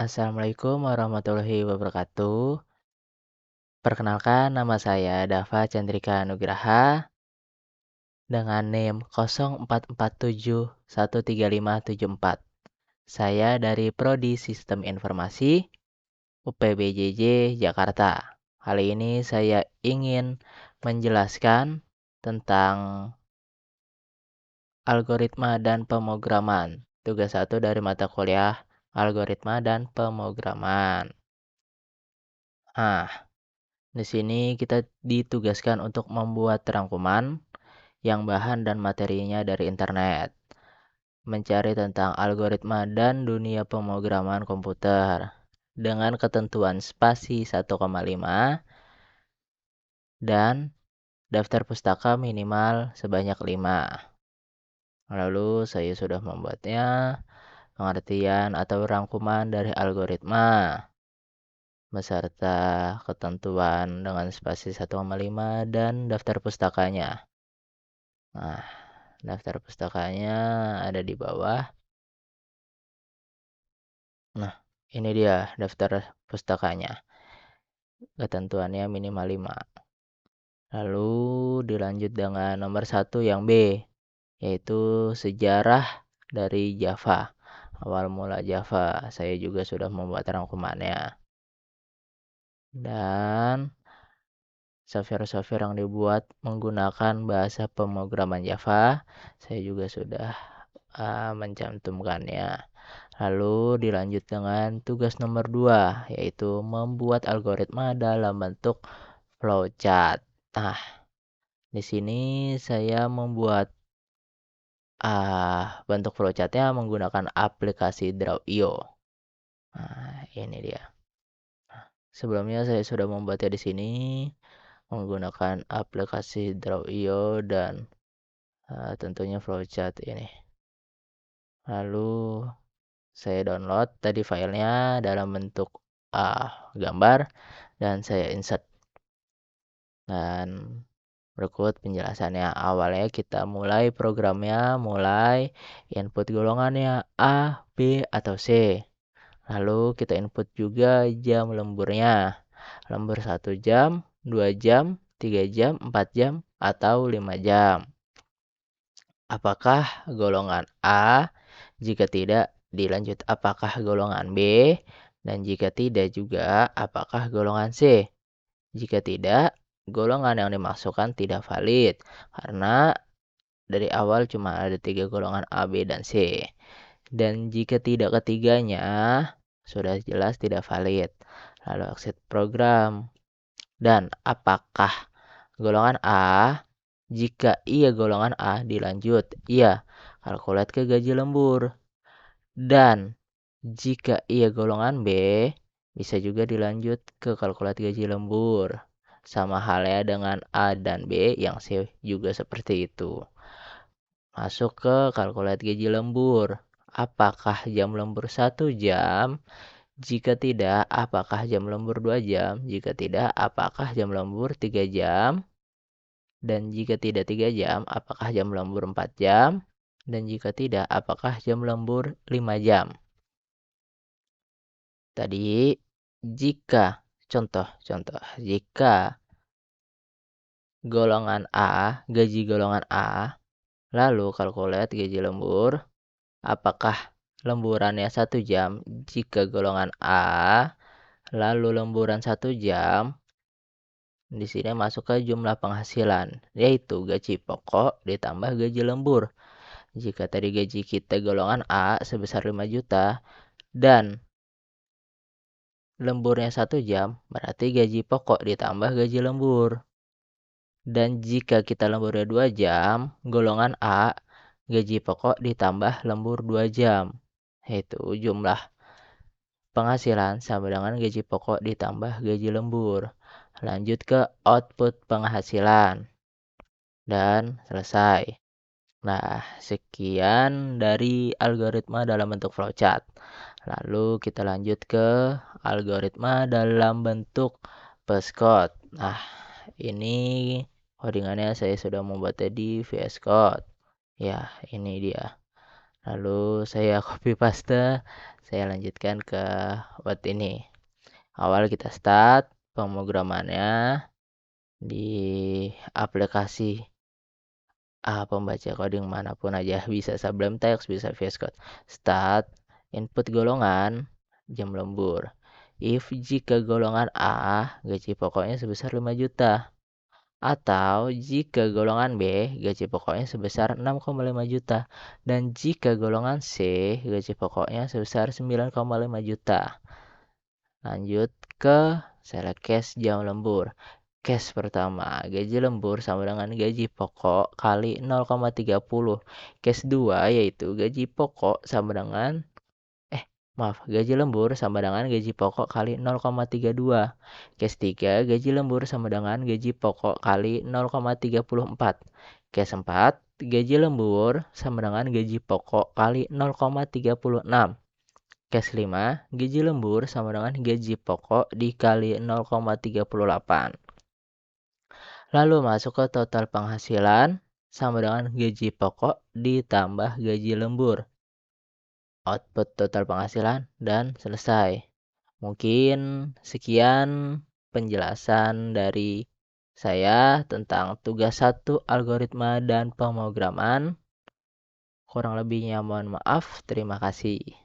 Assalamualaikum warahmatullahi wabarakatuh. Perkenalkan nama saya Dava Chandrika Nugraha dengan NIM 0447135574. Saya dari Prodi Sistem Informasi UPBJJ Jakarta. Kali ini saya ingin menjelaskan tentang algoritma dan pemrograman. Tugas 1 dari mata kuliah algoritma dan pemrograman. Nah, di sini kita ditugaskan untuk membuat rangkuman yang bahan dan materinya dari internet, mencari tentang algoritma dan dunia pemrograman komputer dengan ketentuan spasi 1,5 dan daftar pustaka minimal sebanyak 5. Lalu saya sudah membuatnya, pengertian atau rangkuman dari algoritma beserta ketentuan dengan spasi 1,5 dan daftar pustakanya. Nah, daftar pustakanya ada di bawah. Nah, ini dia daftar pustakanya. Ketentuannya minimal 5. Lalu dilanjut dengan nomor 1 yang B, yaitu sejarah dari Java. Awal mula Java, saya juga sudah membuat rangkumannya. Dan software-software yang dibuat menggunakan bahasa pemrograman Java, saya juga sudah mencantumkannya. Lalu dilanjut dengan tugas nomor 2, yaitu membuat algoritma dalam bentuk flowchart. Nah, di sini saya membuat bentuk flowchartnya menggunakan aplikasi Draw.io. Nah, ini dia. Sebelumnya saya sudah membuatnya di sini menggunakan aplikasi Draw.io dan tentunya flowchart ini. Lalu saya download tadi filenya dalam bentuk gambar dan saya insert. Dan berikut penjelasannya. Awalnya kita mulai programnya, mulai input golongannya A, B, atau C. Lalu kita input juga jam lemburnya. Lembur 1 jam, 2 jam, 3 jam, 4 jam, atau 5 jam. Apakah golongan A? Jika tidak, dilanjut apakah golongan B? Dan jika tidak juga, apakah golongan C? Jika tidak, golongan yang dimasukkan tidak valid karena dari awal cuma ada 3 golongan A, B, dan C. Dan jika tidak ketiganya, sudah jelas tidak valid. Lalu exit program. Dan apakah golongan A? Jika iya golongan A, dilanjut. Iya, calculate ke gaji lembur. Dan jika iya golongan B, bisa juga dilanjut ke calculate gaji lembur. Sama halnya dengan A dan B yang C juga seperti itu. Masuk ke calculate gaji lembur. Apakah jam lembur 1 jam? Jika tidak, apakah jam lembur 2 jam? Jika tidak, apakah jam lembur 3 jam? Dan jika tidak 3 jam, apakah jam lembur 4 jam? Dan jika tidak, apakah jam lembur 5 jam? Tadi, jika jika golongan A, gaji golongan A, lalu calculate gaji lembur, apakah lemburannya 1 jam? Jika golongan A, lalu lemburan 1 jam, di sini masuk ke jumlah penghasilan, yaitu gaji pokok ditambah gaji lembur. Jika tadi gaji kita golongan A sebesar 5 juta dan lemburnya 1 jam, berarti gaji pokok ditambah gaji lembur. Dan jika kita lemburnya 2 jam, golongan A, gaji pokok ditambah lembur 2 jam. Yaitu jumlah penghasilan sama dengan gaji pokok ditambah gaji lembur. Lanjut ke output penghasilan. Dan selesai. Nah, sekian dari algoritma dalam bentuk flowchart. Lalu kita lanjut ke algoritma dalam bentuk postcode. Nah, ini codingannya saya sudah membuatnya di VS Code. Ya, ini dia. Lalu saya copy paste, saya lanjutkan ke Word ini. Awal kita start pemrogramannya di aplikasi pembaca coding manapun aja, bisa Sublime Text, bisa VS Code. Start, input golongan, jam lembur. If jika golongan A, gaji pokoknya sebesar 5 juta. Atau jika golongan B, gaji pokoknya sebesar 6,5 juta. Dan jika golongan C, gaji pokoknya sebesar 9,5 juta. Lanjut ke select case jam lembur. Case pertama, gaji lembur sama dengan gaji pokok kali 0,30. Case 2 yaitu gaji pokok sama dengan gaji lembur sama dengan gaji pokok kali 0,32. Case 3, gaji lembur sama dengan gaji pokok kali 0,34. Case 4, gaji lembur sama dengan gaji pokok kali 0,36. Case 5, gaji lembur sama dengan gaji pokok dikali 0,38. Lalu masuk ke total penghasilan sama dengan gaji pokok ditambah gaji lembur. Output total penghasilan dan selesai. Mungkin sekian penjelasan dari saya tentang tugas 1 algoritma dan pemrograman. Kurang lebihnya mohon maaf. Terima kasih.